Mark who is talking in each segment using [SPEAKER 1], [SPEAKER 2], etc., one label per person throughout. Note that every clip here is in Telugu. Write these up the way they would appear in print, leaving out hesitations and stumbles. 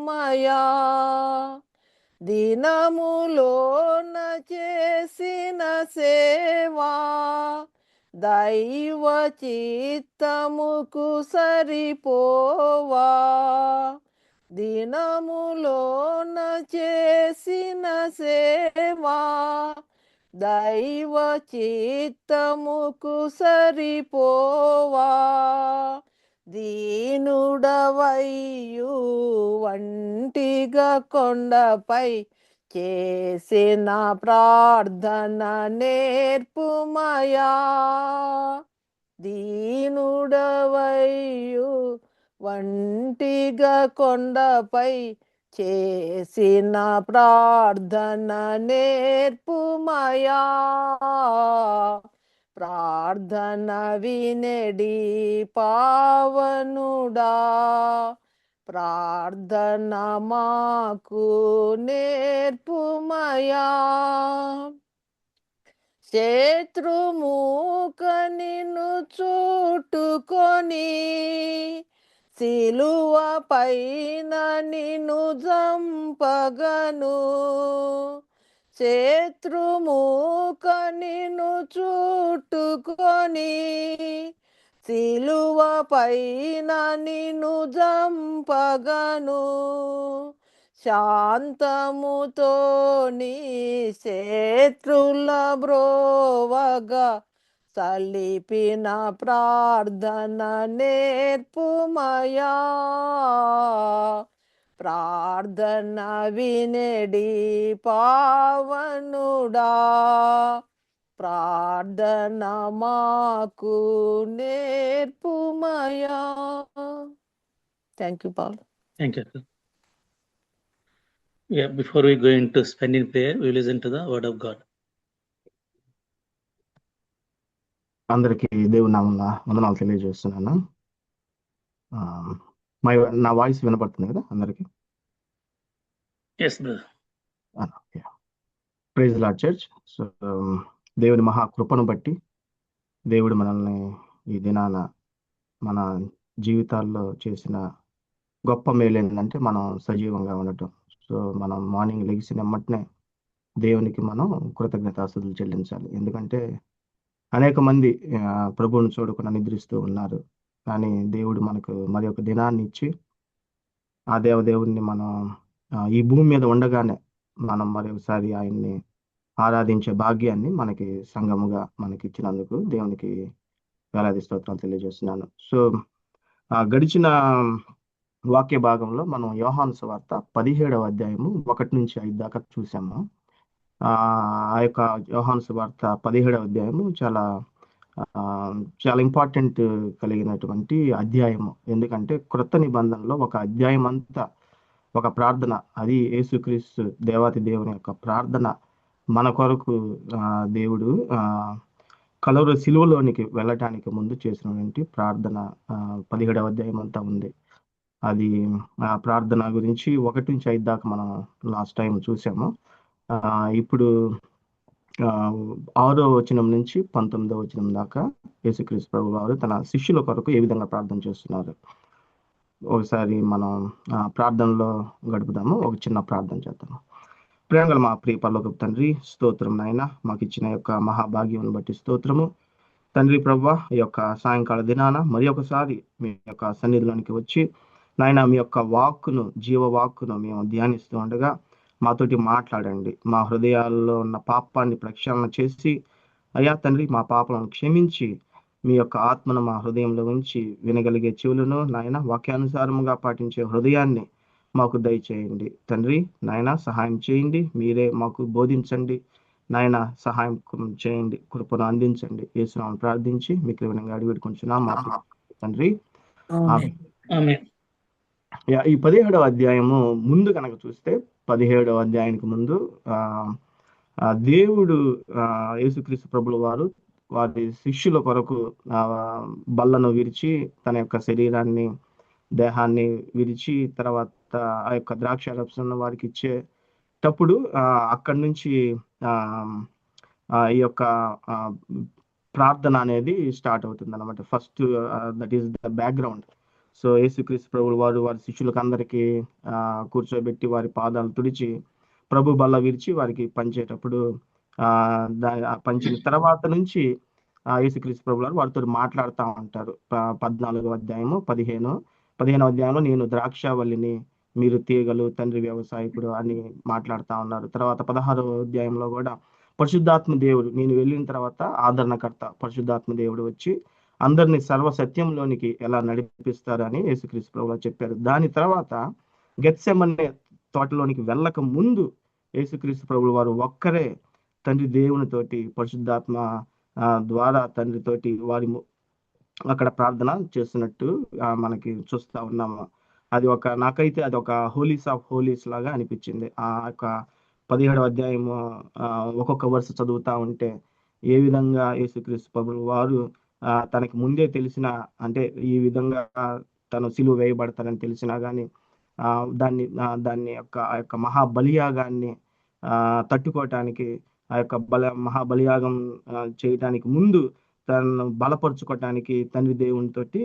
[SPEAKER 1] నేర్పుమయా. దినములోన చేసిన సేవా దైవ చిత్తముకు సరిపోవా. దినములోన చేసిన సేవా దైవ చిత్తముకు సరిపోవా. దీనుడవయ్యు వంటిగా కొండపై చేసిన ప్రార్థన నేర్పుమయా. దీనుడవయ్యు వంటిగా కొండపై చేసిన ప్రార్థన నేర్పుమయా. ప్రార్థన వినెడి పావనుడా, ప్రార్థన మాకు నేర్పుమయా. శత్రుమూక నిన్ను చుట్టుకొని సిలువ పైన నిన్ను జంపగను. శత్రుమూక నిన్ను చుట్టుకొని సిలువ పైన నిన్ను జంపగను. శాంతముతో నీ శత్రుల బ్రోవగా సలిపిన ప్రార్థన నేర్పుమయా. ప్రార్థన వినెడి పావనుడా, ప్రార్థన మాకు నేర్పుమయా. Thank you Paul.
[SPEAKER 2] Thank you. Yeah, before we go into spending prayer, we listen to the word of God.
[SPEAKER 3] అందరికీ దేవుని నామమున వందనాలు తెలియజేస్తున్నాను. నా వాయిస్ వినపడుతుంది కదా అందరికి?
[SPEAKER 2] Yes, brother.
[SPEAKER 3] Praise the lord church. So దేవుని మహా కృపను బట్టి దేవుడు మనల్ని ఈ దినాన మన జీవితాల్లో చేసిన గొప్ప మేలు ఏంటంటే మనం సజీవంగా ఉండటం. సో మనం మార్నింగ్ లెగిసిన వెంటనే దేవునికి మనం కృతజ్ఞతాస్తుతులు చెల్లించాలి. ఎందుకంటే అనేక మంది ప్రభువును చూడకుండా నిద్రిస్తూ ఉన్నారు. కానీ దేవుడు మనకు మరి ఒక దినాన్ని ఇచ్చి ఆ దేవదేవుడిని మనం ఈ భూమి మీద ఉండగానే మనం మరి ఒకసారి ఆయన్ని ఆరాధించే భాగ్యాన్ని మనకి సంఘముగా మనకి ఇచ్చినందుకు దేవునికి వేలాది స్తోత్రాలు తెలియజేస్తున్నాను. సో గడిచిన వాక్య భాగంలో మనం యోహాను సువార్త 17వ అధ్యాయము 1-5 దాకా చూసాము. ఆ యొక్క యోహాను సువార్త 17వ అధ్యాయము చాలా ఇంపార్టెంట్ కలిగినటువంటి అధ్యాయము. ఎందుకంటే క్రొత్త నిబంధనలో ఒక అధ్యాయం అంతా ఒక ప్రార్థన, అది యేసుక్రీస్తు దేవాతి దేవుని యొక్క ప్రార్థన మన కొరకు దేవుడు కలవరి సిలువలోనికి వెళ్ళటానికి ముందు చేసినటువంటి ప్రార్థన 17వ అధ్యాయం అంతా ఉంది. అది ఆ ప్రార్థన గురించి 1-5 దాకా మనం లాస్ట్ టైం చూసాము. ఇప్పుడు 6వ వచనం నుంచి 19వ వచనం దాకా యేసుక్రీస్తు ప్రభు వారు తన శిష్యుల కొరకు ఏ విధంగా ప్రార్థన చేస్తున్నారు ఒకసారి మనం ప్రార్థనలో గడుపుదాము. ఒక చిన్న ప్రార్థన చేద్దాము. ప్రేమగల మా ప్రియ పరలోకపు తండ్రి, స్తోత్రం నాయన, మాకు ఇచ్చిన యొక్క మహాభాగ్యం బట్టి స్తోత్రము తండ్రి. ప్రభువా, ఈ యొక్క సాయంకాల దినాన మరి ఒకసారి మీ యొక్క సన్నిధిలోనికి వచ్చి నాయన మీ యొక్క వాక్కును, జీవ వాక్కును మేము ధ్యానిస్తూ ఉండగా మాతోటి మాట్లాడండి. మా హృదయాల్లో ఉన్న పాపాన్ని ప్రక్షాళన చేసి అయ్యా తండ్రి మా పాపాలను క్షమించి మీ యొక్క ఆత్మను మా హృదయంలో ఉంచి వినగలిగే చెవులను నాయన వాక్యానుసారముగా పాటించే హృదయాన్ని మాకు దయచేయండి తండ్రి. నాయన సహాయం చేయండి, మీరే మాకు బోధించండి నాయన, సహాయం చేయండి, కృపను అందించండి. యేసునామమున ప్రార్థించి మీకు వినంగా అడిగి పెట్టుకుంటున్నాం మా తండ్రి. ఈ 17వ అధ్యాయము ముందు కనుక చూస్తే 17వ అధ్యాయానికి ముందు దేవుడు యేసుక్రీస్తు ప్రభుల వారు వారి శిష్యుల కొరకు బల్లను విరిచి తన యొక్క శరీరాన్ని, దేహాన్ని విరిచి తర్వాత ఆ యొక్క ద్రాక్ష రసం వారికి ఇచ్చేటప్పుడు అక్కడి నుంచి ఈ యొక్క ప్రార్థన అనేది స్టార్ట్ అవుతుంది అన్నమాట. First that is the background. So యేసుక్రీస్తు ప్రభువు వారు వారి శిష్యులకు అందరికీ కూర్చోబెట్టి వారి పాదాలు తుడిచి ప్రభు బల్ల విరిచి వారికి పంచేటప్పుడు పంచిన తర్వాత నుంచి యేసుక్రీస్తు ప్రభు వారు వారితో మాట్లాడుతూ ఉంటారు. 14వ అధ్యాయము 15వ అధ్యాయంలో నేను ద్రాక్షావల్లిని, మీరు తీగలు, తండ్రి వ్యవసాయకుడు అని మాట్లాడుతూ ఉన్నారు. తర్వాత 16వ అధ్యాయంలో కూడా పరిశుద్ధాత్మ దేవుడు, నేను వెళ్ళిన తర్వాత ఆదరణకర్త పరిశుద్ధాత్మ దేవుడు వచ్చి అందరినీ సర్వసత్యంలోనికి ఎలా నడిపిస్తారు అని యేసుక్రీస్తు ప్రభువు చెప్పారు. దాని తర్వాత గెత్సెమనే తోటలోనికి వెళ్ళక ముందు యేసుక్రీస్తు ప్రభువు వారు ఒక్కరే తండ్రి దేవునితోటి పరిశుద్ధాత్మ ద్వారా తండ్రితోటి వారి అక్కడ ప్రార్థన చేస్తున్నట్టు మనకి చూస్తా ఉన్నాము. నాకైతే అది ఒక హోలీస్ ఆఫ్ హోలీస్ లాగా అనిపించింది. ఆ యొక్క 17వ అధ్యాయము ఒక్కొక్క వర్ష చదువుతా ఉంటే ఏ విధంగా యేసుక్రీస్తు ప్రభువు వారు తనకి ముందే తెలిసిన, అంటే ఈ విధంగా తను సిలువ వేయబడతారని తెలిసినా కానీ దాన్ని ఆ యొక్క మహాబలియాగాన్ని తట్టుకోవటానికి, ఆ యొక్క మహాబలియాగం చేయటానికి ముందు తనను బలపరుచుకోవటానికి తండ్రి దేవునితోటి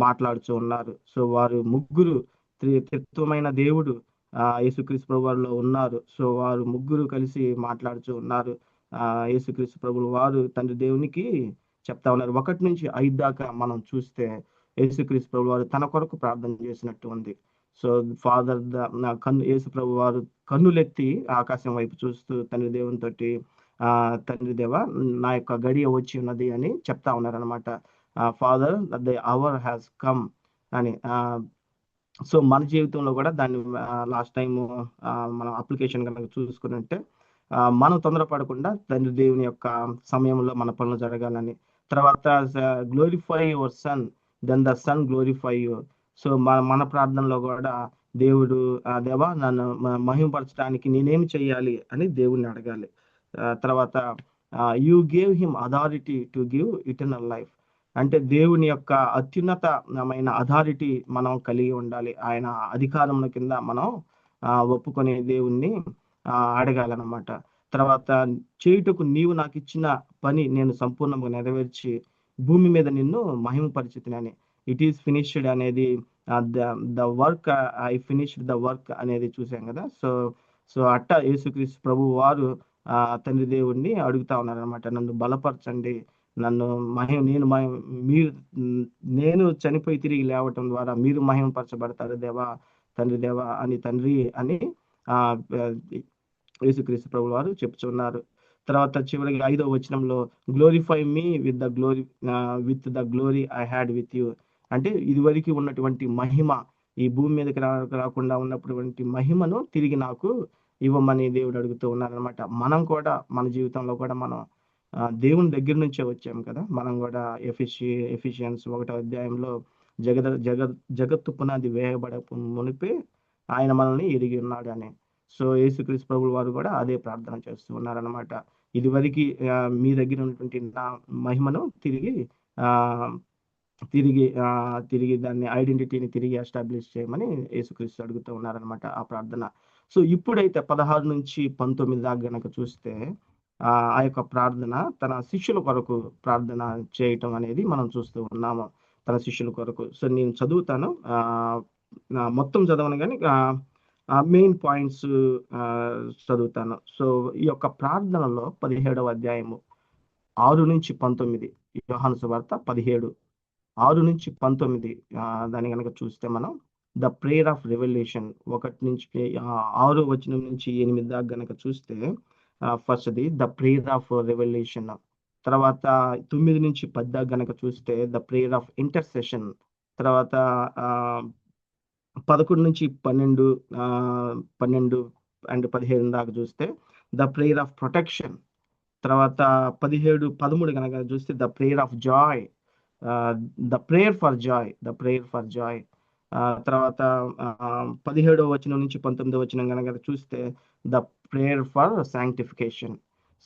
[SPEAKER 3] మాట్లాడుతూ ఉన్నారు. సో వారు ముగ్గురు త్రిత్వమైన దేవుడు యేసుక్రీస్తు ప్రభు వారిలో ఉన్నారు. సో వారు ముగ్గురు కలిసి మాట్లాడుతూ ఉన్నారు. యేసుక్రీస్తు ప్రభువు వారు తండ్రి దేవునికి చెప్తా ఉన్నారు. 1 నుంచి 5 దాకా మనం చూస్తే యేసుక్రీస్తు ప్రభు వారు తన కొరకు ప్రార్థన చేసినట్టు ఉంది. సో ఫాదర్ యేసు ప్రభు వారు కన్నులెత్తి ఆకాశం వైపు చూస్తూ తండ్రి దేవునితోటి తండ్రి దేవ, నా యొక్క గడియ వచ్చి ఉన్నది అని చెప్తా ఉన్నారనమాట. Father, the hour has come అని. సో మన జీవితంలో కూడా దాన్ని లాస్ట్ టైం మనం అప్లికేషన్ కనుక చూసుకున్నట్టే మనం తొందరపడకుండా తండ్రి దేవుని యొక్క సమయంలో మన పనులు జరగాలని. తర్వాత glorify your son, then the son glorify you. So మన ప్రార్థనలో కూడా దేవుడు దేవా నన్ను మహిమపరచడానికి నేనేమి చెయ్యాలి అని దేవుడిని అడగాలి. తర్వాత you gave him authority to give eternal life, అంటే దేవుని యొక్క అత్యున్నతమైన అథారిటీ మనం కలిగి ఉండాలి. ఆయన అధికారంలో కింద మనం ఒప్పుకునే దేవుణ్ణి అడగాలన్నమాట. తర్వాత చేయుటకు నీవు నాకు ఇచ్చిన పని నేను సంపూర్ణంగా నెరవేర్చి భూమి మీద నిన్ను మహిమపరిచితినని. ఇట్ ఈస్ ఫినిష్డ్ అనేది the work, I finished the work అనేది చూసాం కదా. సో అట్ట యేసుక్రీస్తు ప్రభు వారు తండ్రి దేవుణ్ణి అడుగుతా ఉన్నారనమాట. నన్ను బలపరచండి, నన్ను నేను చనిపోయి తిరిగి లేవటం ద్వారా మీరు మహిమపరచబడతారు దేవా, తండ్రి దేవా అని తండ్రి అని యేసుక్రీస్తు ప్రభు వారు చెప్తున్నారు. తర్వాత చివరికి 5వ వచనంలో glorify me with the glory I had with you, అంటే ఇదివరకు ఉన్నటువంటి మహిమ, ఈ భూమి మీదకి రాకుండా ఉన్నటువంటి మహిమను తిరిగి నాకు ఇవ్వమని దేవుడు అడుగుతూ ఉన్నారనమాట. మనం కూడా మన జీవితంలో కూడా మనం దేవుని దగ్గర నుంచే వచ్చాం కదా. మనం కూడా ఎఫిషియన్స్ 1వ అధ్యాయంలో జగత్తు పునాది వేయబడ మునిపే ఆయన మనల్ని ఎరిగి ఉన్నాడు అని. సో యేసుక్రీస్తు ప్రభువు వారు కూడా అదే ప్రార్థన చేస్తూ ఉన్నారనమాట. ఇదివరకు మీ దగ్గర ఉన్నటువంటి నా మహిమను తిరిగి దాన్ని ఐడెంటిటీని తిరిగి ఎస్టాబ్లిష్ చేయమని యేసుక్రీస్తు అడుగుతూ ఉన్నారనమాట ఆ ప్రార్థన. సో ఇప్పుడైతే 16 నుంచి 19 దాకా గనక చూస్తే ఆ యొక్క ప్రార్థన తన శిష్యుల కొరకు ప్రార్థన చేయటం అనేది మనం చూస్తూ ఉన్నాము, తన శిష్యుల కొరకు. సో నేను చదువుతాను, మొత్తం చదవను కానీ మెయిన్ పాయింట్స్ చదువుతాను. సో ఈ యొక్క ప్రార్థనలో 17వ అధ్యాయము 6 నుంచి 19, యోహాను సువార్త 17 6 నుంచి 19 దాన్ని కనుక చూస్తే మనం ద ప్రేయర్ ఆఫ్ రెవల్యూషన్ 1 నుంచి 6వ వచనం నుంచి 8 దాకా గనక చూస్తే ఫస్ట్ది ద ప్రేయర్ ఆఫ్ రెవల్యూషన్. తర్వాత 9 నుంచి 10 దాకా గనక చూస్తే ద ప్రేయర్ ఆఫ్ ఇంటర్సెషన్. తర్వాత 11 నుంచి 12 అండ్ 17 దాకా చూస్తే ద ప్రేయర్ ఆఫ్ ప్రొటెక్షన్. తర్వాత 17, 13 కనుక చూస్తే the prayer of Joy, the prayer for Joy. తర్వాత 17వ వచనం నుంచి 19వ వచనం కనుక చూస్తే the prayer for sanctification.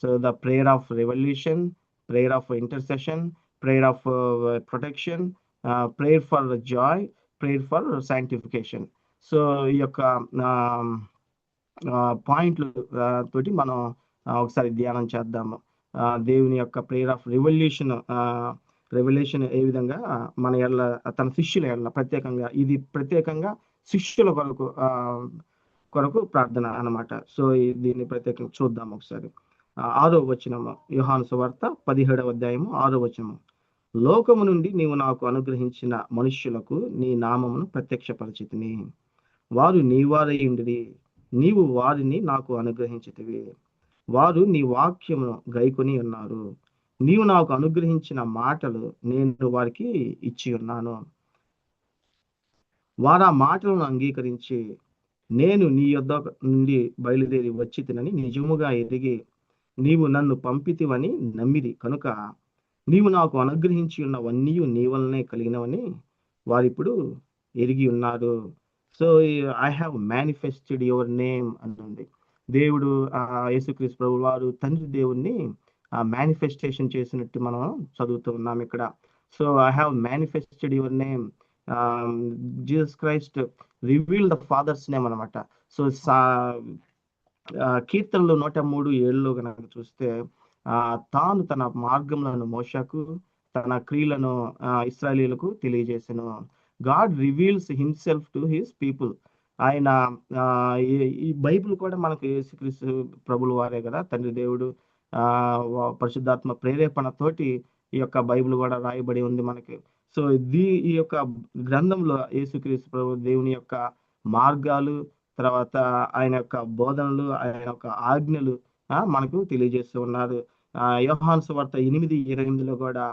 [SPEAKER 3] So the prayer of revolution, prayer of intercession, prayer of protection, prayer for joy, prayer for sanctification. So ఈ యొక్క పాయింట్లు తోటి మనం ఒకసారి ధ్యానం చేద్దాము. దేవుని యొక్క ప్రేయర్ ఆఫ్ రెవల్యూషన్ రెవల్యూషన్ ఏ విధంగా మన ఎడల తన శిష్యుల ఎడల ప్రత్యేకంగా, ఇది ప్రత్యేకంగా శిష్యుల కొరకు ప్రార్థన అన్నమాట. సో దీన్ని ప్రత్యేకంగా చూద్దాం ఒకసారి. 6వ వచనము, యోహాను సువార్త 17వ అధ్యాయము 6వ వచనము. లోకము నుండి నీవు నాకు అనుగ్రహించిన మనుష్యులకు నీ నామమును ప్రత్యక్షపరచితిని. వారు నీ వారై ఉండిరి, నీవు వారిని నాకు అనుగ్రహించితివి. వారు నీ వాక్యమును గైకొని ఉన్నారు. నీవు నాకు అనుగ్రహించిన మాటలు నేను వారికి ఇచ్చి ఉన్నాను. వారు ఆ మాటలను అంగీకరించి నేను నీ యొద్ద నుండి బయలుదేరి వచ్చి తినని నిజముగా ఎదిగి నీవు నన్ను పంపితివని నమ్మిరి కనుక నీవు నాకు అనుగ్రహించి ఉన్నవన్నీ నీ వలనే కలిగినవని వారిప్పుడు ఎరిగి ఉన్నారు. So I have manifested your name అంటుంది. దేవుడు యేసుక్రీస్తు ప్రభు వారు తండ్రి దేవుణ్ణి మేనిఫెస్టేషన్ చేసినట్టు మనం చదువుతూ ఉన్నాం ఇక్కడ. So I have manifested your name. Jesus Christ reveal the father's name అనమాట. సో కీర్తనలు 103:7 కనుక చూస్తే తాను తన మార్గములను మోషకు తన క్రియలను ఇశ్రాయేలీయులకు తెలియజేసెను. God reveals himself to his people. ఆయన ఈ బైబిల్ కూడా మనకు యేసుక్రీస్తు ప్రభుల వారే కదా, తండ్రి దేవుడు పరిశుద్ధాత్మ ప్రేరేపణతోటి ఈ యొక్క బైబిల్ కూడా రాయబడి ఉంది మనకి. సో ఈ యొక్క గ్రంథంలో యేసుక్రీస్తు ప్రభు దేవుని యొక్క మార్గాలు, తర్వాత ఆయన యొక్క బోధనలు, ఆయన యొక్క ఆజ్ఞలు మనకు తెలియజేస్తూ ఉన్నారు. యోహాను సువార్త 8:28 కూడా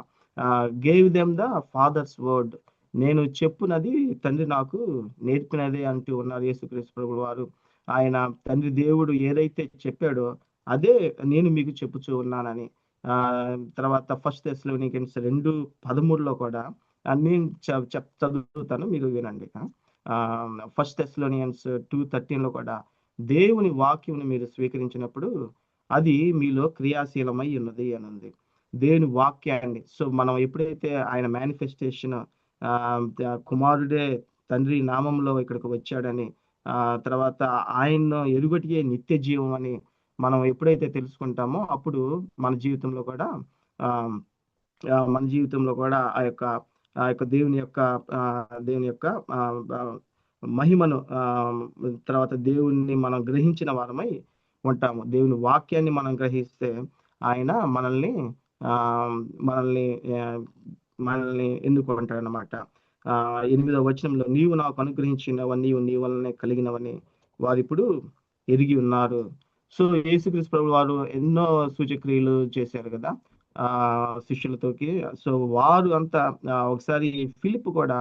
[SPEAKER 3] gave them the father's word, నేను చెప్పునది తండ్రి నాకు నేర్పినదే అంటూ ఉన్నారు యేసుక్రీస్తు ప్రభువు వారు. ఆయన తండ్రి దేవుడు ఏదైతే చెప్పాడో అదే నేను మీకు చెప్పుచూ ఉన్నానని. తర్వాత 1 Thessalonians 2:13 కూడా నేను చదువుతాను, మీరు వినండి. 1 Thessalonians 2:13 కూడా దేవుని వాక్యమును మీరు స్వీకరించినప్పుడు అది మీలో క్రియాశీలమై ఉన్నది అని ఉంది. దేవుని వాక్యాన్ని. సో మనం ఎప్పుడైతే ఆయన మేనిఫెస్టేషన్ కుమారుడే తండ్రి నామంలో ఇక్కడికి వచ్చాడని, తర్వాత ఆయన ఎరుగటియే నిత్య జీవం అని మనం ఎప్పుడైతే తెలుసుకుంటామో అప్పుడు మన జీవితంలో కూడా ఆ యొక్క దేవుని యొక్క మహిమను, తర్వాత దేవుణ్ణి మనం గ్రహించిన వారమై ఉంటాము. దేవుని వాక్యాన్ని మనం గ్రహిస్తే ఆయన మనల్ని ఎన్నుకుంటాడనమాట. 8వ వచనంలో నీవు నాకు అనుగ్రహించినవన్నీ నీ వలనే కలిగినవని వారిప్పుడు ఎరిగి ఉన్నారు. సో యేసుక్రీస్తు ప్రభు వారు ఎన్నో సూచక్రియలు చేశారు కదా శిష్యులతోకి. సో వారు అంతా ఒకసారి ఫిలిప్ కూడా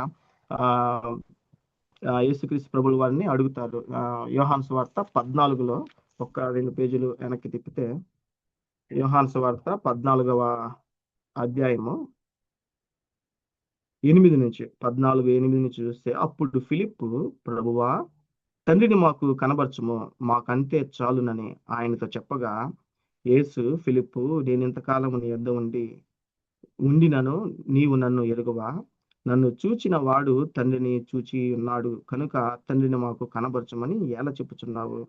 [SPEAKER 3] యేసుక్రీస్తు ప్రభుల వారిని అడుగుతారు. యోహాను సువార్త 14లో 2 పేజీలు వెనక్కి తిప్పితే, యోహాను సువార్త 14వ అధ్యాయము 14:8 చూస్తే, అప్పుడు ఫిలిప్పు ప్రభువా తండ్రిని మాకు కనబరచుము, మాకంతే చాలునని ఆయనతో చెప్పగా, యేసు ఫిలిప్పు నేను ఇంతకాలము నీ యొద్ద ఉండినను నీవు నన్ను ఎరుగవా? నన్ను చూచిన వాడు తండ్రిని చూచి ఉన్నాడు కనుక తండ్రిని మాకు కనబరచమని ఎలా చెప్పుచున్నావు?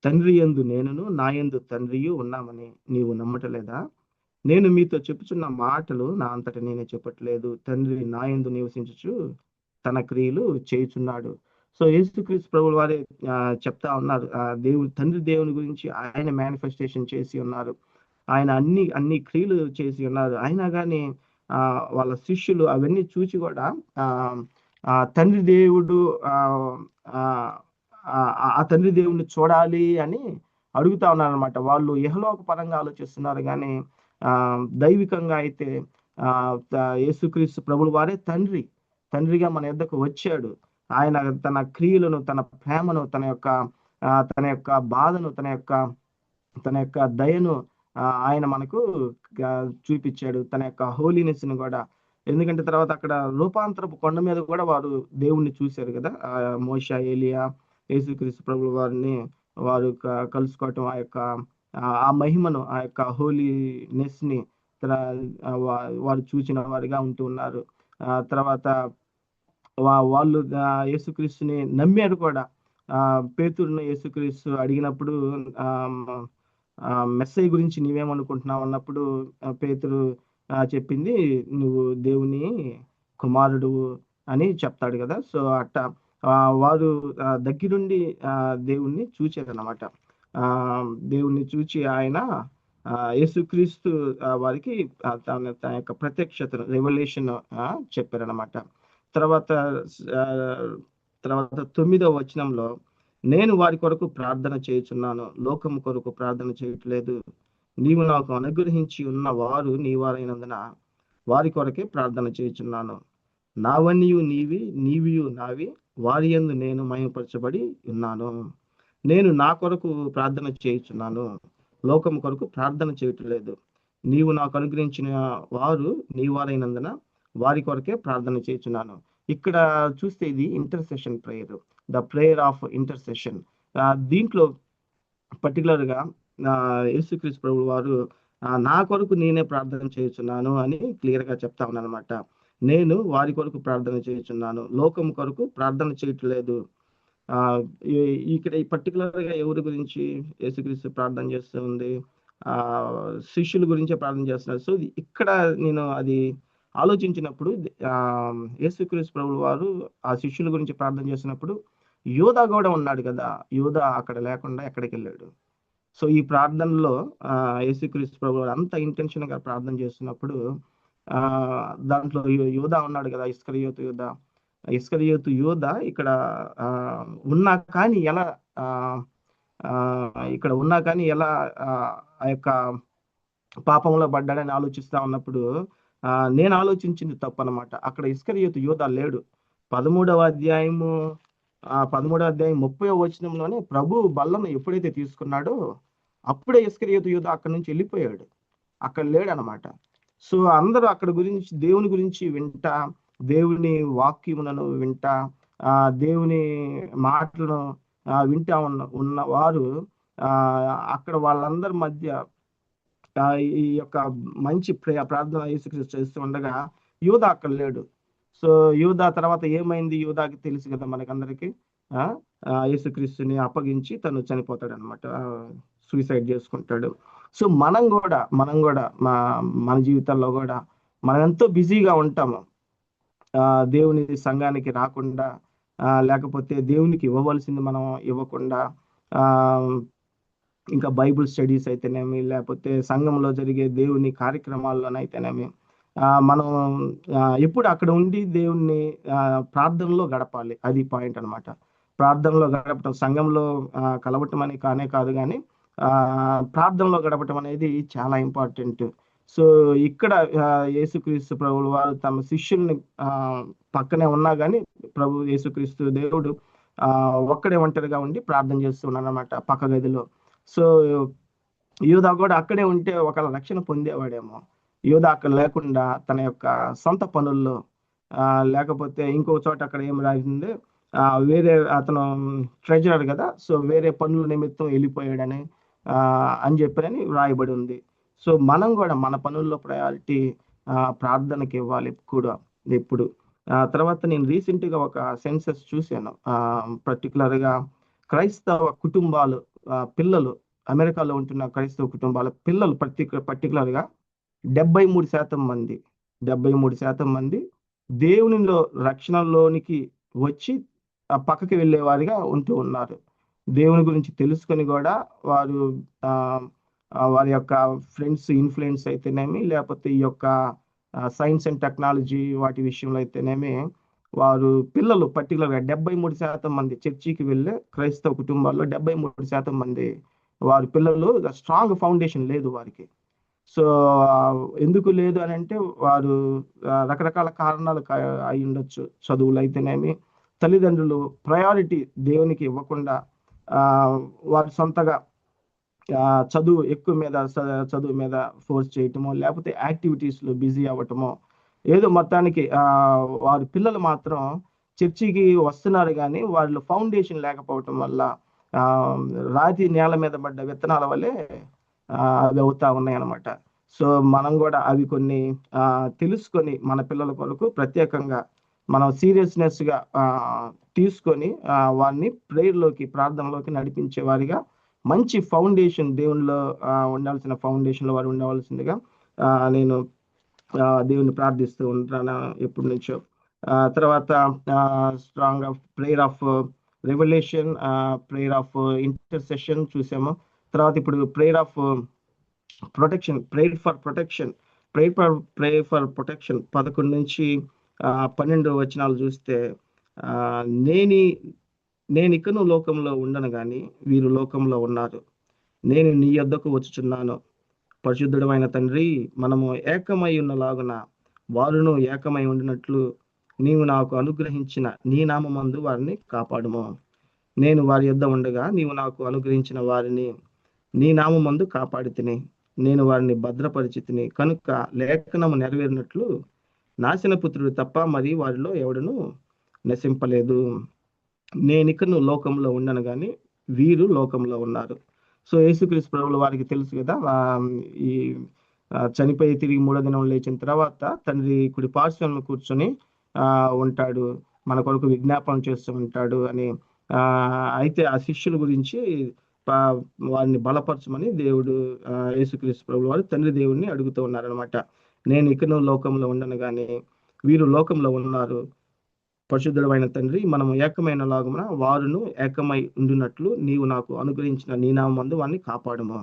[SPEAKER 3] తండ్రి యందు నేనును నా యందు తండ్రియు ఉన్నామని నీవు నమ్మటలేదా? నేను మీతో చెప్పుచున్న మాటలు నా అంతట నేనే చెప్పట్లేదు, తండ్రి నా యందు నివసించుచు తన క్రియలు చేయుచున్నాడు. సో యేసుక్రీస్తు ప్రభువు వారే చెప్తా ఉన్నారు, తండ్రి దేవుని గురించి ఆయన మేనిఫెస్టేషన్ చేసి ఉన్నారు. ఆయన అన్ని క్రియలు చేసి ఉన్నారు. అయినా కానీ వాళ్ళ శిష్యులు అవన్నీ చూసి కూడా తండ్రి దేవుడు ఆ తండ్రి దేవుడిని చూడాలి అని అడుగుతా ఉన్నారనమాట. వాళ్ళు ఇహలోక పరంగా ఆలోచిస్తున్నారు కానీ దైవికంగా అయితే యేసుక్రీస్తు ప్రభువు వారే తండ్రిగా మన యొద్దకు వచ్చాడు. ఆయన తన క్రియలను, తన ప్రేమను, తన యొక్క బాధను, తన యొక్క దయను ఆయన మనకు చూపించాడు, తన యొక్క హోలీనెస్ ని కూడా. ఎందుకంటే తర్వాత అక్కడ రూపాంతరపు కొండ మీద కూడా వారు దేవుణ్ణి చూశారు కదా. మోషే, ఏలియా, యేసుక్రీస్తు ప్రభువు వారిని వారు కలుసుకోవటం, ఆ మహిమను, ఆ యొక్క హోలీనెస్ ని వారు చూసిన వారిగా ఉంటూ ఉన్నారు. తర్వాత వాళ్ళు యేసుక్రీస్తుని నమ్మారు కూడా. పేతురును యేసుక్రీస్తు అడిగినప్పుడు మెస్సయ్య గురించి నీవేమనుకుంటున్నావు అన్నప్పుడు పేతురు చెప్పింది నువ్వు దేవుని కుమారుడు అని చెప్తాడు కదా. సో అట్ట వారు దగ్గరుండి దేవుణ్ణి చూచారనమాట. దేవుణ్ణి చూచి ఆయన యేసుక్రీస్తు వారికి తన యొక్క ప్రత్యక్షతను రెవల్యూషన్ చెప్పారనమాట. తర్వాత 9వ వచనంలో, నేను వారి కొరకు ప్రార్థన చేయుచున్నాను, లోకం కొరకు ప్రార్థన చేయట్లేదు. నీవు నాకు అనుగ్రహించి ఉన్న వారు నీ వారైనందున వారి కొరకే ప్రార్థన చేయుచున్నాను. నావన్నీయు నీవి, నీవియు నావి, వారి యందు నేను మహిమపరచబడి ఉన్నాను. నేను నా కొరకు ప్రార్థన చేయుచున్నాను, లోకం కొరకు ప్రార్థన చేయట్లేదు. నీవు నాకు అనుగ్రహించిన వారు నీ వారైనందున వారి కొరకే ప్రార్థన చేయుచున్నాను. ఇక్కడ చూస్తే ఇది intercession prayer, the prayer of intercession. దీంట్లో పర్టికులర్గా యేసుక్రీస్తు ప్రభువు వారు నా కొరకు నేనే ప్రార్థన చేయుచున్నాను అని క్లియర్గా చెప్తా ఉన్నాను అనమాట. నేను వారి కొరకు ప్రార్థన చేయుచున్నాను, లోకం కొరకు ప్రార్థన చేయట్లేదు. ఇక్కడ పర్టికులర్గా ఎవరి గురించి యేసుక్రీస్తు ప్రార్థన చేస్తూ ఉంది? శిష్యుల గురించే ప్రార్థన చేస్తున్నారు. సో ఇక్కడ నేను అది ఆలోచించినప్పుడు యేసుక్రీస్తు ప్రభువు వారు ఆ శిష్యుల గురించి ప్రార్థన చేసినప్పుడు యోధా కూడా ఉన్నాడు కదా, యోధా అక్కడ లేకుండా ఎక్కడికి వెళ్ళాడు? సో ఈ ప్రార్థనలో యేసుక్రీస్తు ప్రభువు అంత ఇంటెన్షన్ గా ప్రార్థన చేస్తున్నప్పుడు దాంట్లో యోధా ఉన్నాడు కదా, ఇస్కరియోతు యోధా ఇక్కడ ఉన్నా కానీ ఎలా ఆ యొక్క పాపంలో పడ్డాడని ఆలోచిస్తా ఉన్నప్పుడు నేను ఆలోచించింది తప్పు అనమాట. అక్కడ ఇస్కరియోతు యోధా లేడు. 13వ అధ్యాయం 30వ వచనంలోనే ప్రభు బల్లను ఎప్పుడైతే తీసుకున్నాడో అప్పుడే ఇస్కరియోతు యోధా అక్కడి నుంచి వెళ్ళిపోయాడు, అక్కడ లేడనమాట. సో అందరూ అక్కడ గురించి దేవుని గురించి వింటా, దేవుని వాక్యములను వింటా, దేవుని మాటలను వింటా ఉన్న వారు అక్కడ వాళ్ళందరి మధ్య ఈ యొక్క మంచి ప్రార్థన యేసుక్రీస్తు చేస్తూ ఉండగా యోధా అక్కడ లేడు. సో యోధా తర్వాత ఏమైంది? యోధాకి తెలుసు కదా మనకందరికి, యేసుక్రీస్తుని అప్పగించి తను చనిపోతాడు అనమాట, సూసైడ్ చేసుకుంటాడు. సో మనం కూడా మన జీవితాల్లో కూడా మనం ఎంతో బిజీగా ఉంటాము, దేవుని సంఘానికి రాకుండా, లేకపోతే దేవునికి ఇవ్వవలసింది మనం ఇవ్వకుండా, ఇంకా బైబుల్ స్టడీస్ అయితేనేమి, లేకపోతే సంఘంలో జరిగే దేవుని కార్యక్రమాల్లోనైతేనేమి మనం ఎప్పుడు అక్కడ ఉండి దేవుణ్ణి ప్రార్థనలో గడపాలి. అది పాయింట్ అనమాట. ప్రార్థనలో గడపటం, సంఘంలో కలవటం అని కాదు కానీ ప్రార్థనలో గడపటం అనేది చాలా ఇంపార్టెంట్. సో ఇక్కడ యేసుక్రీస్తు ప్రభువు వారు తమ శిష్యుల్ని పక్కనే ఉన్నా కానీ ప్రభు యేసుక్రీస్తు దేవుడు ఒక్కడే ఒంటరిగా ఉండి ప్రార్థన చేస్తున్నాడు అనమాట పక్క గదిలో. సో యోధా కూడా అక్కడే ఉంటే ఒకవేళ రక్షణ పొందేవాడేమో. యోధా అక్కడ లేకుండా తన యొక్క సొంత పనుల్లో, లేకపోతే ఇంకో చోట అక్కడ ఏం రాసింది, వేరే అతను ట్రెజరర్ కదా, సో వేరే పనుల నిమిత్తం వెళ్ళిపోయాడని అని చెప్పని రాయబడి ఉంది. సో మనం కూడా మన పనుల్లో ప్రయారిటీ ప్రార్థనకి ఇవ్వాలి కూడా ఎప్పుడు. తర్వాత నేను రీసెంట్గా ఒక సెన్సస్ చూశాను, పర్టికులర్గా క్రైస్తవ కుటుంబాలు పిల్లలు, అమెరికాలో ఉంటున్న క్రైస్తవ కుటుంబాల పిల్లలు పర్టికులర్గా 73% మంది దేవునిలో రక్షణలోనికి వచ్చి పక్కకి వెళ్ళేవారిగా ఉంటూ ఉన్నారు. దేవుని గురించి తెలుసుకొని కూడా వారు వారి యొక్క ఫ్రెండ్స్ ఇన్ఫ్లుయెన్స్ అయితేనేమి, లేకపోతే ఈ యొక్క సైన్స్ అండ్ టెక్నాలజీ వాటి విషయంలో అయితేనేమి, వారు పిల్లలు పర్టికులర్గా 73% మంది చర్చికి వెళ్ళే క్రైస్తవ కుటుంబాల్లో 73% మంది వారి పిల్లలు స్ట్రాంగ్ ఫౌండేషన్ లేదు వారికి. సో ఎందుకు లేదు అని అంటే వారు రకరకాల కారణాలు అయి ఉండొచ్చు. చదువులు అయితేనేమి, తల్లిదండ్రులు ప్రయారిటీ దేవునికి ఇవ్వకుండా వారి సొంతగా చదువు మీద ఫోర్స్ చేయటమో, లేకపోతే యాక్టివిటీస్లో బిజీ అవ్వటమో, ఏదో మొత్తానికి వారి పిల్లలు మాత్రం చర్చికి వస్తున్నారు కానీ వాళ్ళు ఫౌండేషన్ లేకపోవటం వల్ల రాతి నేల మీద పడ్డ విత్తనాల వల్లే అవి అవుతా ఉన్నాయి అన్నమాట. సో మనం కూడా అవి కొన్ని తెలుసుకొని మన పిల్లల కొరకు ప్రత్యేకంగా మనం సీరియస్నెస్గా తీసుకొని వారిని ప్రేయర్లోకి, ప్రార్థనలోకి నడిపించే వారిగా మంచి ఫౌండేషన్ దేవునిలో ఉండాల్సిన ఫౌండేషన్లో వారు ఉండవలసిందిగా నేను దేవుని ప్రార్థిస్తూ ఉంటాను ఎప్పటి నుంచో. తర్వాత strong of prayer of revolution, prayer of intercession చూసాము. తర్వాత ఇప్పుడు prayer of protection, prayer for protection, prayer for protection 11 నుంచి 12 వచనాలు చూస్తే, నేను ఇకను లోకంలో ఉండను గాని వీరు లోకంలో ఉన్నారు, నేను నీ యొద్దకు వచ్చుచున్నాను. పరిశుద్ధుడమైన తండ్రి, మనము ఏకమై ఉన్నలాగున వారును ఏకమై ఉండినట్లు నీవు నాకు అనుగ్రహించిన నీ నామమందు వారిని కాపాడుము. నేను వారి యొద్ద ఉండగా నీవు నాకు అనుగ్రహించిన వారిని నీ నామమందు కాపాడి తిని, నేను వారిని భద్రపరిచి తిని కనుక లేఖనము నెరవేరినట్లు నాశన పుత్రుడు తప్ప మరి వారిలో ఎవడును నశింపలేదు. నేనికను లోకంలో ఉండను గాని వీరు లోకంలో ఉన్నారు. సో యేసుక్రీస్తు ప్రభువుల వారికి తెలుసు కదా, ఈ చనిపోయి తిరిగి 3వ దినం లేచిన తర్వాత తండ్రి కుడి పార్శ్వంలో కూర్చొని ఉంటాడు, మన కొరకు విజ్ఞాపన చేస్తూ ఉంటాడు అని. అయితే ఆ శిష్యుల గురించి వారిని బలపరచమని దేవుడు, యేసుక్రీస్తు ప్రభువుల వారు తండ్రి దేవుడిని అడుగుతూ ఉన్నారనమాట. నేను ఇకను లోకంలో ఉండను గాని వీరు లోకంలో ఉన్నారు. పరిశుద్ధుడమైన తండ్రి, మనము ఏకమైన లాగున వారును ఏకమై ఉండినట్లు నీవు నాకు అనుగ్రహించిన నీ నామమందు వారిని కాపాడుము.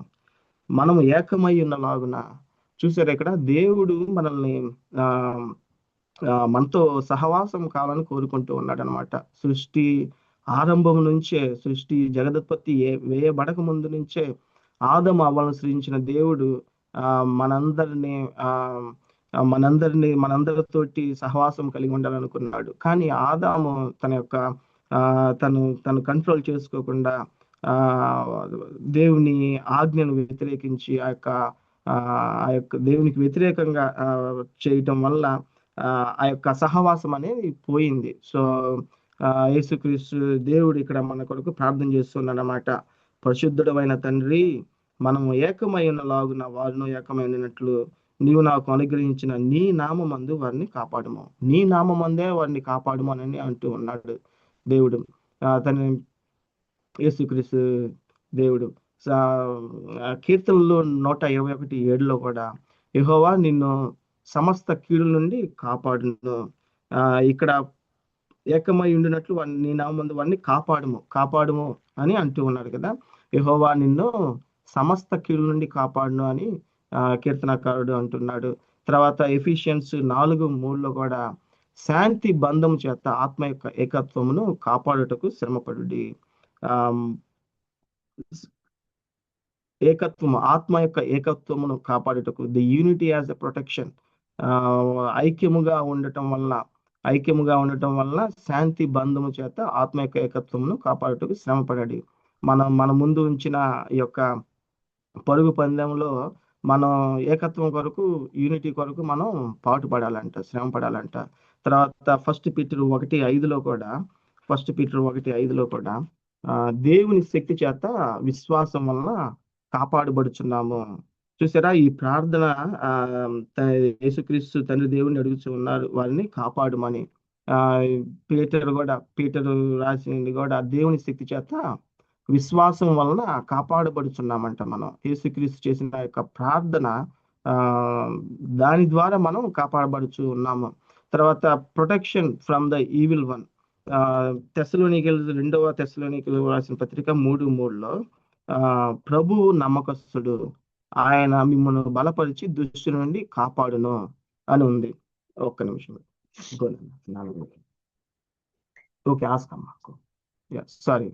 [SPEAKER 3] మనము ఏకమై ఉన్న లాగున చూసారు, ఇక్కడ దేవుడు మనల్ని మనతో సహవాసం కావాలని కోరుకుంటూ ఉన్నాడు అనమాట. సృష్టి ఆరంభం నుంచే, సృష్టి జగదుత్పత్తి వేయబడక ముందు నుంచే ఆదము అవ్వలను సృజించిన దేవుడు మనందరితోటి సహవాసం కలిగి ఉండాలనుకున్నాడు. కానీ ఆదాము తను కంట్రోల్ చేసుకోకుండా దేవుని ఆజ్ఞను వ్యతిరేకించి ఆ యొక్క దేవునికి వ్యతిరేకంగా చేయటం వల్ల ఆ యొక్క సహవాసం అనేది పోయింది. సో యేసుక్రీస్తు దేవుడు ఇక్కడ మన కొరకు ప్రార్థన చేస్తున్నాడు అన్నమాట. పరిశుద్ధుడమైన తండ్రి, మనము ఏకమై ఉన్నలాగున వారిను ఏకమై ఉన్నట్లు నీవు నాకు అనుగ్రహించిన నీ నామమందు వారిని కాపాడుము. నీ నామమందే వారిని కాపాడుము అని అంటూ ఉన్నాడు దేవుడు. తన యేసుక్రీస్తు దేవుడు కీర్తనలు 121:7 కూడా యెహోవా నిన్ను సమస్త కీడుల నుండి కాపాడును. ఇక్కడ ఏకమై ఉండినట్లు నీ నామమందు వారిని కాపాడుము అని అంటూ ఉన్నాడు కదా. యెహోవా నిన్ను సమస్త కీడుల నుండి కాపాడును అని కీర్తనకారుడు అంటున్నాడు. తర్వాత ఎఫిషియన్స్ 4:3 కూడా శాంతి బంధం చేత ఆత్మ యొక్క ఏకత్వమును కాపాడుటకు శ్రమపడుడి. ఆత్మ యొక్క ఏకత్వమును కాపాడుటకు, the unity as a protection, ఐక్యముగా ఉండటం వల్ల శాంతి బంధము చేత ఆత్మ యొక్క ఏకత్వమును కాపాడుటకు శ్రమపడడి. మన ముందు ఉంచిన ఈ యొక్క పరుగు పందెంలో మనం ఏకత్వం కొరకు, యూనిటీ కొరకు మనం పాటుపడాలంట, శ్రమ పడాలంట. తర్వాత 1 పీటరు 1:5 కూడా దేవుని శక్తి చేత విశ్వాసం వలన కాపాడబడుచున్నాము. చూసారా, ఈ ప్రార్థన యేసుక్రీస్తు తండ్రి దేవుని అడుగుతూ ఉన్నారు వారిని కాపాడుమని. పీటరు రాసింది కూడా దేవుని శక్తి చేత విశ్వాసం వలన కాపాడబడుచున్నామంట. మనం యేసుక్రీస్తు చేసిన యొక్క ప్రార్థన, దాని ద్వారా మనం కాపాడబడుచు ఉన్నాము. తర్వాత protection from the evil one, తెస్సలోనికీయులు 2వ తెస్సలోనికీయులు రాసిన పత్రిక 3:3 ప్రభువు నమ్మకస్తుడు, ఆయన మిమ్మల్ని బలపరిచి దుష్టుల నుండి కాపాడును అని ఉంది. ఒక్క నిమిషం. ఓకే, ఆస్కమ్మా. Sorry.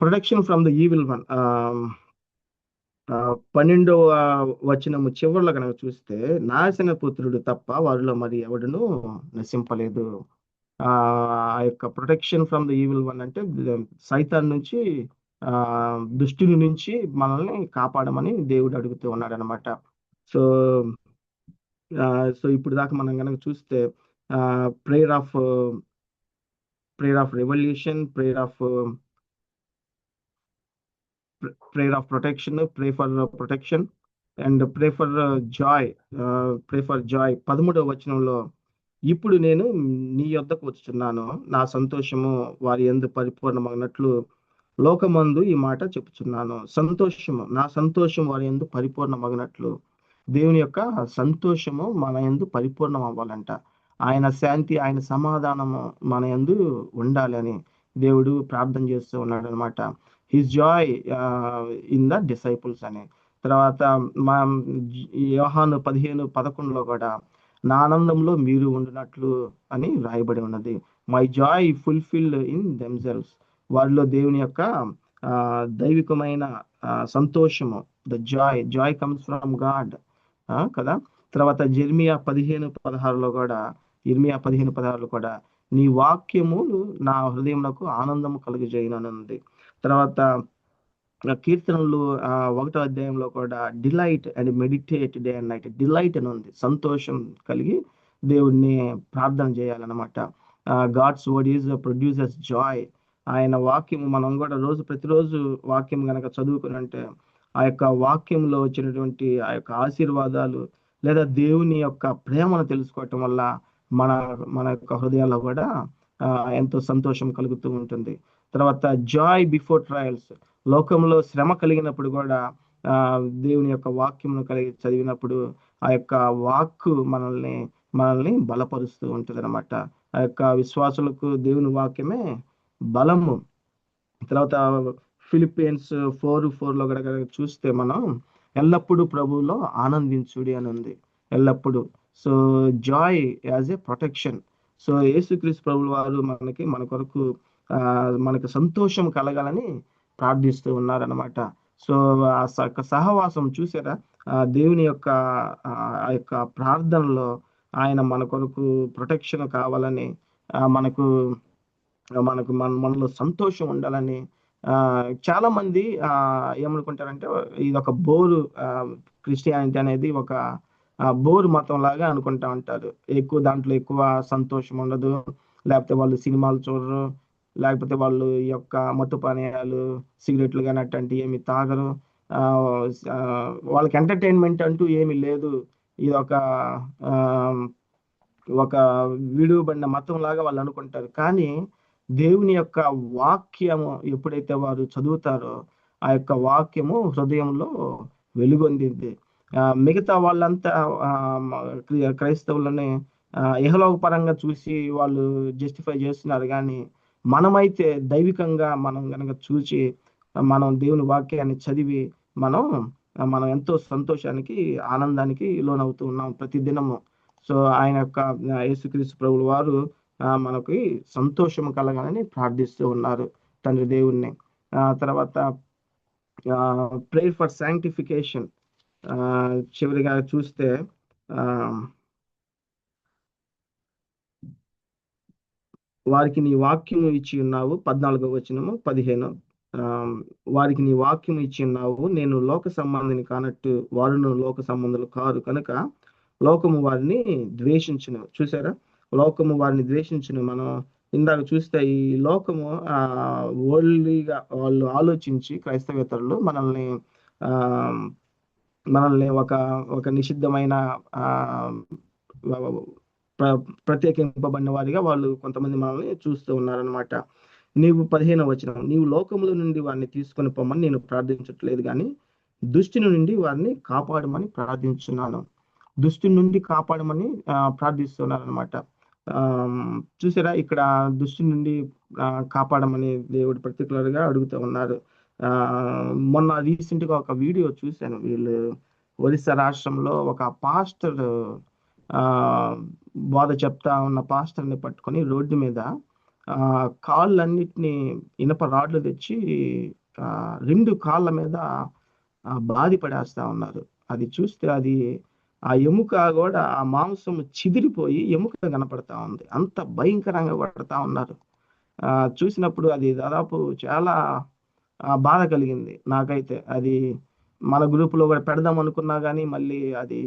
[SPEAKER 3] Protection from the evil one 12వ వచనము చివరిలో కనుక చూస్తే, నాశన పుత్రుడు తప్ప వారిలో మరి ఎవడును నశింపలేదు. ఆ యొక్క protection from the evil one అంటే సైతాన్ నుంచి, దుష్టుని నుంచి మనల్ని కాపాడమని దేవుడు అడుగుతూ ఉన్నాడు అనమాట. సో ఇప్పుడు దాకా మనం కనుక చూస్తే prayer of revolution, prayer of protection, pray for protection and pray for joy. 13వ వచనంలో, ఇప్పుడు నేను నీ యొద్దకు వచ్చుచున్నాను, నా సంతోషము వారి యందు పరిపూర్ణమగినట్లు లోకమందు ఈ మాట చెప్పుచున్నాను. నా సంతోషం వారి యందు పరిపూర్ణమగినట్లు దేవుని యొక్క సంతోషము మన యందు పరిపూర్ణం అవ్వాలంట. ఆయన శాంతి, ఆయన సమాధానము మన యందు ఉండాలి అని దేవుడు ప్రార్థన చేస్తూ ఉన్నాడు అనమాట. His Joy in the disciples అని. తర్వాత మా యోహాను 15:11 కూడా నా ఆనందంలో మీరు ఉండినట్లు అని రాయబడి ఉన్నది. My Joy fulfilled in themselves. వారిలో దేవుని యొక్క దైవికమైన సంతోషము, the Joy comes from God కదా. తర్వాత ఇర్మియా 15:16 కూడా నీ వాక్యములు నా హృదయమునకు ఆనందము కలుగజేయనున్నది. తర్వాత కీర్తనలు 1వ అధ్యాయంలో కూడా delight and meditate day and night. Delight అని ఉంది, సంతోషం కలిగి దేవుడిని ప్రార్థన చేయాలన్నమాట. God's word is producers joy. ఆయన వాక్యం మనం కూడా ప్రతిరోజు వాక్యం గనక చదువుకుని అంటే ఆ యొక్క వాక్యంలో వచ్చినటువంటి ఆ యొక్క ఆశీర్వాదాలు లేదా దేవుని యొక్క ప్రేమను తెలుసుకోవటం వల్ల మన యొక్క హృదయాల్లో కూడా ఎంతో సంతోషం కలుగుతూ ఉంటుంది. తర్వాత జాయ్ బిఫోర్ ట్రయల్స్. లోకంలో శ్రమ కలిగినప్పుడు కూడా దేవుని యొక్క వాక్యమును చదివినప్పుడు ఆ యొక్క వాక్కు మనల్ని బలపరుస్తూ ఉంటుంది అనమాట. ఆ యొక్క విశ్వాసులకు దేవుని వాక్యమే బలము. తర్వాత ఫిలిపియన్స్ 4:4 కూడా చూస్తే మనం ఎల్లప్పుడూ ప్రభువులో ఆనందించుడి అని ఉంది, ఎల్లప్పుడూ. So Joy as a protection. So యేసుక్రీస్తు ప్రభువు వారు మన కొరకు మనకు సంతోషం కలగాలని ప్రార్థిస్తూ ఉన్నారనమాట. సో ఆ సహవాసం చూసారా, దేవుని యొక్క ఆ యొక్క ప్రార్థనలో ఆయన మన కొరకు ప్రొటెక్షన్ కావాలని, మనలో సంతోషం ఉండాలని చాలా మంది ఏమనుకుంటారంటే ఇది ఒక బోరు, క్రిస్టియానిటీ అనేది ఒక బోరు మతం లాగా అనుకుంటా ఉంటారు. దాంట్లో ఎక్కువ సంతోషం ఉండదు, లేకపోతే వాళ్ళు సినిమాలు చూడరు, లేకపోతే వాళ్ళు ఈ యొక్క మత్తు పానీయాలు, సిగరెట్లు కానీ అట్లాంటివి ఏమి తాగరు, వాళ్ళకి ఎంటర్టైన్మెంట్ అంటూ ఏమి లేదు, ఇది ఒక విడువబడిన మతం లాగా వాళ్ళు అనుకుంటారు. కానీ దేవుని యొక్క వాక్యము ఎప్పుడైతే వారు చదువుతారో ఆ యొక్క వాక్యము హృదయంలో వెలుగొందింది. మిగతా వాళ్ళంతా క్రైస్తవులని ఇహలోక పరంగా చూసి వాళ్ళు జస్టిఫై చేస్తున్నారు, కానీ మనమైతే దైవికంగా మనం కనుక చూసి మనం దేవుని వాక్యాన్ని చదివి మనం ఎంతో సంతోషానికి, ఆనందానికి లోనవుతూ ఉన్నాం ప్రతి దినము. సో ఆయన యొక్క యేసుక్రీస్తు ప్రభువు వారు మనకి సంతోషం కలగాలని ప్రార్థిస్తూ ఉన్నారు తండ్రి దేవుణ్ణి. తర్వాత ప్రేయర్ ఫర్ శాంక్టిఫికేషన్. చివరిగా చూస్తే వారికి నీ వాక్యము ఇచ్చి ఉన్నావు, 14వ వచనము 15. వారికి నీ వాక్యము ఇచ్చి ఉన్నావు, నేను లోక సంబంధిని కానట్టు వారును లోక సంబంధులు కారు కనుక లోకము వారిని ద్వేషించును. చూసారా, లోకము వారిని ద్వేషించును. మనం ఇందాక చూస్తే ఈ లోకము వరల్డ్లీగా వాళ్ళు ఆలోచించి క్రైస్తవేతరులు మనల్ని ఒక నిషిద్ధమైన ప్రత్యేకింపబడిన వారిగా వాళ్ళు కొంతమంది మనల్ని చూస్తూ ఉన్నారనమాట. నీవు 15వ వచనం, నీవు లోకముల నుండి వారిని తీసుకొని పోమని నేను ప్రార్థించట్లేదు, కానీ దుష్టుని నుండి వారిని కాపాడమని ప్రార్థించున్నాను. దుష్టుని నుండి కాపాడమని ప్రార్థిస్తున్నారు అనమాట. చూసారా, ఇక్కడ దుష్టుని నుండి కాపాడమని దేవుడు పర్టికులర్ గా అడుగుతూ ఉన్నారు. మొన్న రీసెంట్ గా ఒక వీడియో చూశాను. వీళ్ళు ఒరిస్సా రాష్ట్రంలో ఒక పాస్టర్ బోధ చెప్తా ఉన్న పాస్టర్ని పట్టుకొని రోడ్డు మీద కాళ్ళన్నిటినీ ఇనప రాడ్లు తెచ్చి 2 కాళ్ళ మీద బాధిపడేస్తా ఉన్నారు. అది చూస్తే అది ఆ ఎముక కూడా ఆ మాంసం చిదిరిపోయి ఎముక కనపడతా ఉంది. అంత భయంకరంగా పడతా ఉన్నారు. చూసినప్పుడు అది దాదాపు చాలా బాధ కలిగింది నాకైతే. అది మన గ్రూపులో కూడా పెడదాం అనుకున్నా కానీ మళ్ళీ అది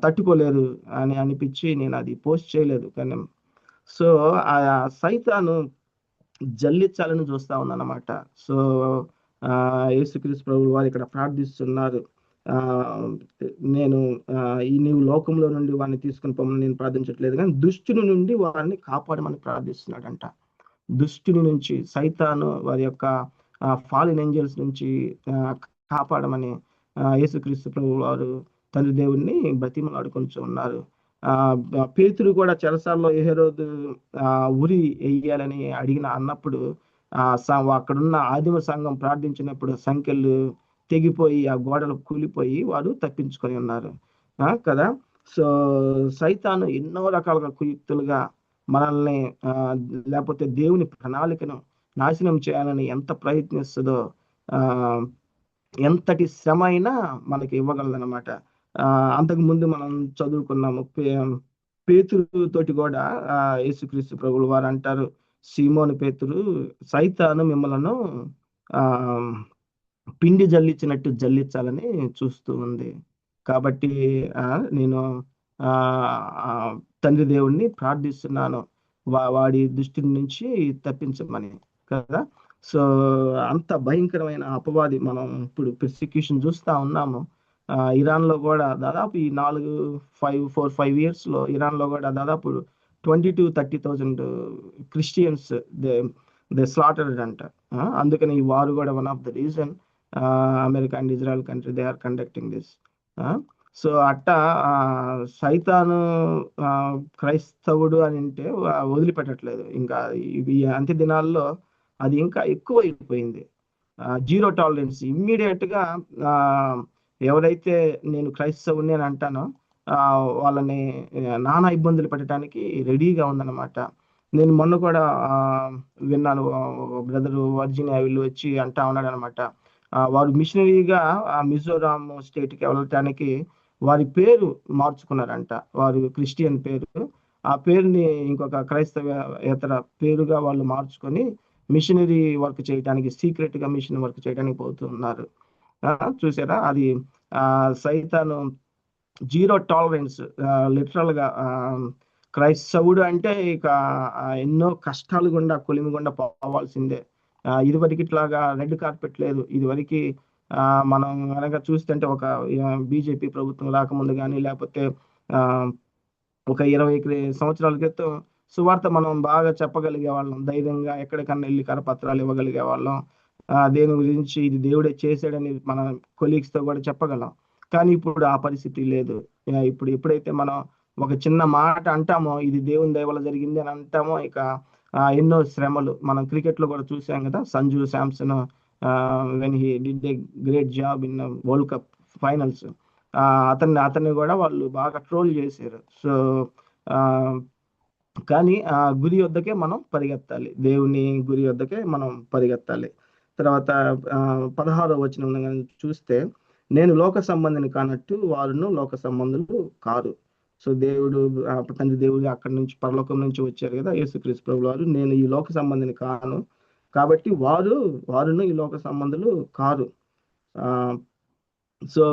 [SPEAKER 3] తట్టుకోలేరు అని అనిపించి నేను అది పోస్ట్ చేయలేదు. కానీ సో ఆ సైతాను జల్లించాలని చూస్తా ఉన్నానమాట. సో యేసుక్రీస్తు ప్రభువు వారు ఇక్కడ ప్రార్థిస్తున్నారు, నీవు లోకంలో నుండి వారిని తీసుకుని పోమని నేను ప్రార్థించట్లేదు, కానీ దుష్టుని నుండి వారిని కాపాడమని ప్రార్థిస్తున్నాడంట. దుష్టుని నుంచి, సైతాను వారి యొక్క ఫాలిన్ ఏంజల్స్ నుంచి కాపాడమని యేసుక్రీస్తు ప్రభువు వారు తండ్రి దేవుణ్ణి బ్రతిమలాడుకుంటూ ఉన్నారు. పేతురు కూడా చెరసాల్లో హేరోదు ఉరి వేయాలని అన్నప్పుడు అక్కడున్న ఆదిమ సంఘం ప్రార్థించినప్పుడు సంఖ్యలు తెగిపోయి ఆ గోడలు కూలిపోయి వారు తప్పించుకొని ఉన్నారు కదా. సో సైతాను ఎన్నో రకాలుగా కుయుక్తులుగా మనల్ని లేకపోతే దేవుని ప్రణాళికను నాశనం చేయాలని ఎంత ప్రయత్నిస్తుందో ఎంతటి శ్రమ అయినా మనకి ఇవ్వగలదనమాట. అంతకుముందు మనం చదువుకున్నాము పేతురు తోటి కూడా యేసుక్రీస్తు ప్రభువుల వారు అంటారు, సీమోను పేతురు, సైతాను మిమ్మలను పిండి జల్లించినట్టు జల్లించాలని చూస్తూ ఉంది. కాబట్టి నేను తండ్రి దేవుణ్ణి ప్రార్థిస్తున్నాను వాడి దృష్టి నుంచి తప్పించమని కదా. సో అంత భయంకరమైన అపవాది మనం ఇప్పుడు పెర్సిక్యూషన్ చూస్తా ఉన్నాము. ఇరాన్ లో కూడా దాదాపు ఈ 4-5 years లో ఇరాన్ లో కూడా దాదాపు 20,000-30,000 క్రిస్టియన్స్ దే స్లాటర్డ్ అంట. అందుకని ఈ వారు కూడా one of the reason America and Israel country they are conducting this. So అట్టా సైతాను క్రైస్తవుడు అని అంటే వదిలిపెట్టట్లేదు. ఇంకా ఈ అంత్య దినాల్లో అది ఇంకా ఎక్కువ అయిపోయింది. Zero tolerance. ఇమ్మీడియట్ గా ఎవరైతే నేను క్రైస్తవుని అని అంటానో వాళ్ళని నానా ఇబ్బందులు పెట్టడానికి రెడీగా ఉందన్నమాట. నేను మొన్న కూడా విన్నాను, బ్రదర్ వర్జీనియా వీళ్ళు వచ్చి అంటా ఉన్నాడు అనమాట. వారు మిషనరీగా మిజోరాం స్టేట్కి వెళ్ళటానికి వారి పేరు మార్చుకున్నారంట. వారు క్రిస్టియన్ పేరు, ఆ పేరుని ఇంకొక క్రైస్తవేతర పేరుగా వాళ్ళు మార్చుకొని మిషనరీ వర్క్ చేయడానికి, సీక్రెట్ గా మిషన్ వర్క్ చేయడానికి పోతున్నారు. చూసారా, అది సైతాను జీరో టాలరెన్స్. లిటరల్ గా క్రైస్తవుడు అంటే ఇక ఎన్నో కష్టాలు గుండా కొలిమి గుండా పోవాల్సిందే. ఇదివరకు ఇట్లాగా రెడ్ కార్పెట్ లేదు. ఇదివరకు మనం కనుక చూస్తుంటే ఒక బీజేపీ ప్రభుత్వం రాకముందు కానీ లేకపోతే ఒక 20 సంవత్సరాల క్రితం సువార్త మనం బాగా చెప్పగలిగే వాళ్ళం, ధైర్యంగా ఎక్కడికన్నా వెళ్ళి కరపత్రాలు ఇవ్వగలిగే వాళ్ళం. దేని గురించి ఇది దేవుడే చేశాడని మన కొలీగ్స్ తో కూడా చెప్పగలం. కానీ ఇప్పుడు ఆ పరిస్థితి లేదు. ఇప్పుడు ఎప్పుడైతే మనం ఒక చిన్న మాట అంటామో ఇది దేవుని దయ వల్ల జరిగింది అని అంటామో, ఇక ఎన్నో శ్రమలు మనం క్రికెట్ లో కూడా చూసాం కదా. Sanju Samson when he did a great job in world cup finals, అతన్ని కూడా వాళ్ళు బాగా ట్రోల్ చేశారు. సో కానీ గురి వద్దకే మనం పరిగెత్తాలి, దేవుని గురి వద్దకే మనం పరిగెత్తాలి. తర్వాత 16వ వచనం చూస్తే, నేను లోక సంబంధిని కానట్టు వారును లోక సంబంధులు కారు. సో దేవుడు తండ్రి దేవుడు అక్కడి నుంచి పరలోకం నుంచి వచ్చారు కదా యేసుక్రీస్తు ప్రభువు వారు, నేను ఈ లోక సంబంధిని కాను కాబట్టి వారును ఈ లోక సంబంధులు కారు. సో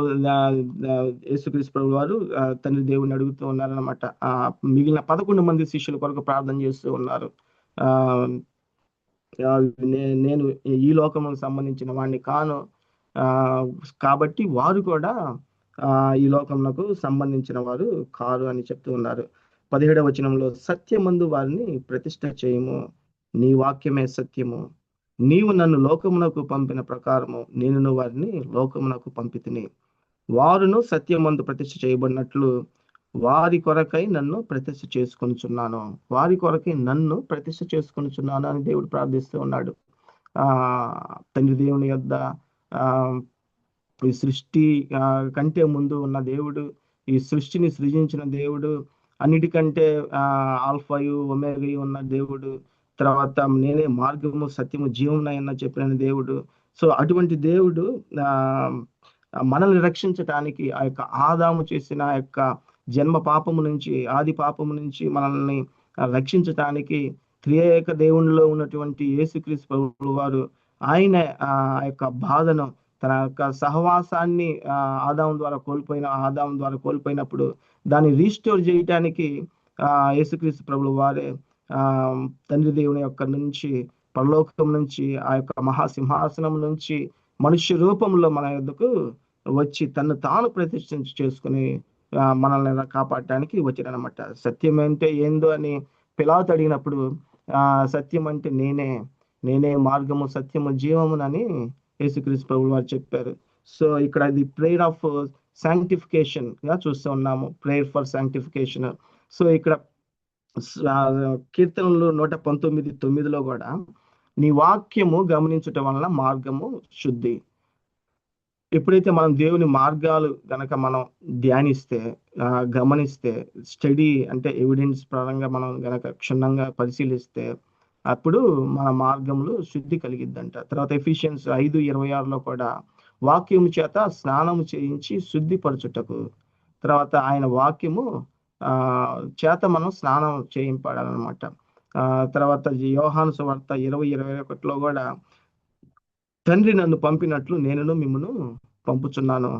[SPEAKER 3] యేసుక్రీస్తు ప్రభువు వారు తండ్రి దేవుడిని అడుగుతూ ఉన్నారనమాట. మిగిలిన 11 మంది శిష్యుల కొరకు ప్రార్థన చేస్తూ ఉన్నారు. నేను ఈ లోకముకు సంబంధించిన వాడిని కాను కాబట్టి వారు కూడా ఈ లోకమునకు సంబంధించిన వారు కారు అని చెప్తూ ఉన్నారు. 17వ వచనంలో, సత్యమందు వారిని ప్రతిష్ఠ చేయము, నీ వాక్యమే సత్యము, నీవు నన్ను లోకమునకు పంపిన ప్రకారము నేను వారిని లోకమునకు పంపితిని, వారును సత్యమందు ప్రతిష్ఠ చేయబడినట్లు వారి కొరకై నన్ను ప్రతిష్ఠ చేసుకొనుచున్నాను, వారి కొరకై నన్ను ప్రతిష్ఠ చేసుకొనుచున్నాను అని దేవుడు ప్రార్థిస్తూ ఉన్నాడు. తండ్రి దేవుని యొద్ద ఈ సృష్టి కంటే ముందు ఉన్న దేవుడు, ఈ సృష్టిని సృజించిన దేవుడు, అన్నిటికంటే ఆల్ఫాయు ఒమేగా ఉన్న దేవుడు, తర్వాత నేనే మార్గము సత్యము జీవమునైనా చెప్పిన దేవుడు. సో అటువంటి దేవుడు మనల్ని రక్షించటానికి ఆ యొక్క ఆదాము చేసిన ఆ యొక్క జన్మ పాపము నుంచి, ఆది పాపము నుంచి మనల్ని రక్షించటానికి త్రియేక దేవునిలో ఉన్నటువంటి యేసుక్రీస్తు ప్రభువు వారు ఆయన ఆ యొక్క బాధను, తన యొక్క సహవాసాన్ని ఆదాము ద్వారా కోల్పోయినప్పుడు దాన్ని రీస్టోర్ చేయటానికి యేసుక్రీస్తు ప్రభువు వారే తండ్రి దేవుని యొక్క నుంచి, పరలోకం నుంచి, ఆ యొక్క మహాసింహాసనం నుంచి మనుష్య రూపంలో మన యొద్దకు వచ్చి తను తాను ప్రతిష్ఠ చేసుకుని మనల్ని కాపాడటానికి వచ్చాడనమాట. సత్యం అంటే ఏందో అని పిలాతు అడిగినప్పుడు సత్యం అంటే నేనే మార్గము సత్యము జీవమునని యేసుక్రీస్తు ప్రభువు వారు చెప్పారు. సో ఇక్కడ ది ప్రేయర్ ఆఫ్ సాంక్టిఫికేషన్ గా చూస్తూ ఉన్నాము. Prayer for sanctification. సో ఇక్కడ కీర్తనలు 119:9 కూడా నీ వాక్యము గమనించటం వలన మార్గము శుద్ధి. ఎప్పుడైతే మనం దేవుని మార్గాలు గనక మనం ధ్యానిస్తే, గమనిస్తే, స్టడీ అంటే ఎవిడెన్స్ పరంగా మనం గనక క్షుణ్ణంగా పరిశీలిస్తే అప్పుడు మన మార్గంలో శుద్ధి కలిగిద్దంట. తర్వాత ఎఫిషియన్స్ 5:26 కూడా వాక్యము చేత స్నానము చేయించి శుద్ధిపరచుటకు, తర్వాత ఆయన వాక్యము చేత మనం స్నానం చేయింపడాలన్నమాట. తర్వాత యోహాను సువార్త 20:21 కూడా తండ్రి నన్ను పంపినట్లు నేను మిమ్మల్ని పంపుచున్నాను.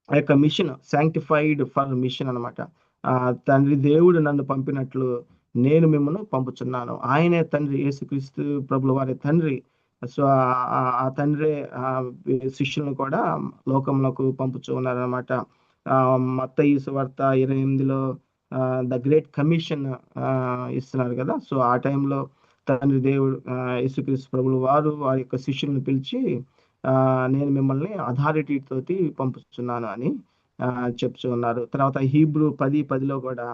[SPEAKER 3] ఆ యొక్క మిషన్ సాంక్టిఫైడ్ ఫర్ మిషన్ అనమాట. తండ్రి దేవుడు నన్ను పంపినట్లు నేను మిమ్మల్ని పంపుచున్నాను. ఆయనే తండ్రి, యేసుక్రీస్తు ప్రభుల వారి తండ్రి. సో ఆ తండ్రి శిష్యులను కూడా లోకంలోకి పంపుచూ ఉన్నారనమాట. మత్తయి సువార్త 28లో ద గ్రేట్ కమిషన్ ఇస్తున్నారు కదా. సో ఆ టైంలో తండ్రి దేవుడు యేసుక్రీస్తు ప్రభులు వారు వారి యొక్క శిష్యులను పిలిచి నేను మిమ్మల్ని అథారిటీ తోటి పంపుతున్నాను అని చెప్తూ ఉన్నారు. తర్వాత హీబ్రూ 10:10 కూడా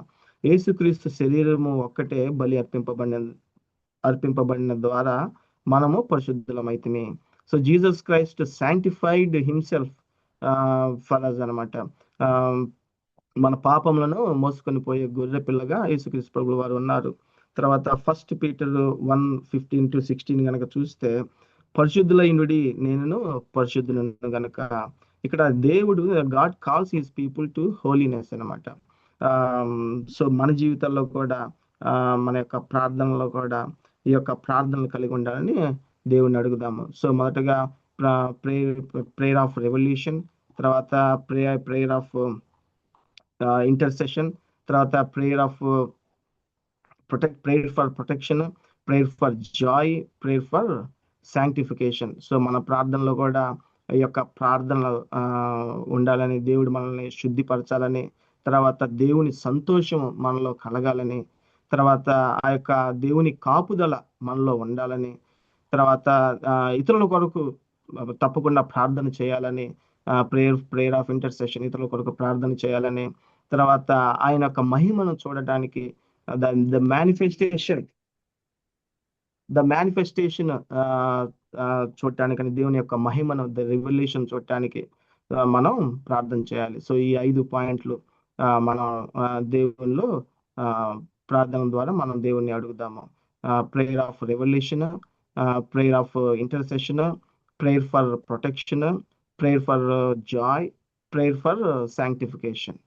[SPEAKER 3] యేసుక్రీస్తు శరీరము ఒక్కటే బలి అర్పింపబడిన ద్వారా మనము పరిశుద్ధులమైతిమి. So Jesus Christ sanctified himself for us అనమాట. మన పాపములను మోసుకొని పోయే గొర్రె పిల్లగా యేసుక్రీస్తు ప్రభుల వారు ఉన్నారు. తర్వాత 1 Peter 1:15-16 గనక చూస్తే పరిశుద్ధులైనడి నేను పరిశుద్ధులను గనక, ఇక్కడ దేవుడు God calls his people to holiness అనమాట. సో మన జీవితాల్లో కూడా మన యొక్క ప్రార్థనలో కూడా ఈ యొక్క ప్రార్థనలు కలిగి ఉండాలని దేవుడిని అడుగుదాము. సో మొదటగా ప్రేయర్ ఆఫ్ రెవల్యూషన్, తర్వాత ప్రేయర్ ఆఫ్ ఇంటర్సెషన్, తర్వాత prayer for protection, prayer for joy, prayer for sanctification. So మన ప్రార్థనలో కూడా ఈ యొక్క ప్రార్థనలు ఉండాలని, దేవుడు మనల్ని శుద్ధిపరచాలని, తర్వాత దేవుని సంతోషం మనలో కలగాలని, తర్వాత ఆ యొక్క దేవుని కాపుదల మనలో ఉండాలని, తర్వాత ఇతరుల కొరకు తప్పకుండా ప్రార్థన చేయాలని, ప్రేయర్ ఆఫ్ ఇంటర్సెషన్, ఇతరుల కొరకు ప్రార్థన చేయాలని, తర్వాత ఆయన యొక్క మహిమను చూడటానికి ద మేనిఫెస్టేషన్ చూడటానికి, దేవుని యొక్క మహిమను ద రివల్యూషన్ చూడటానికి మనం ప్రార్థన చేయాలి. సో ఈ 5 పాయింట్లు మనం దేవునిలో ప్రార్థన ద్వారా మనం దేవుణ్ణి అడుగుదాము. Prayer of revolution, prayer of intercession, prayer for protection, prayer for joy, prayer for sanctification.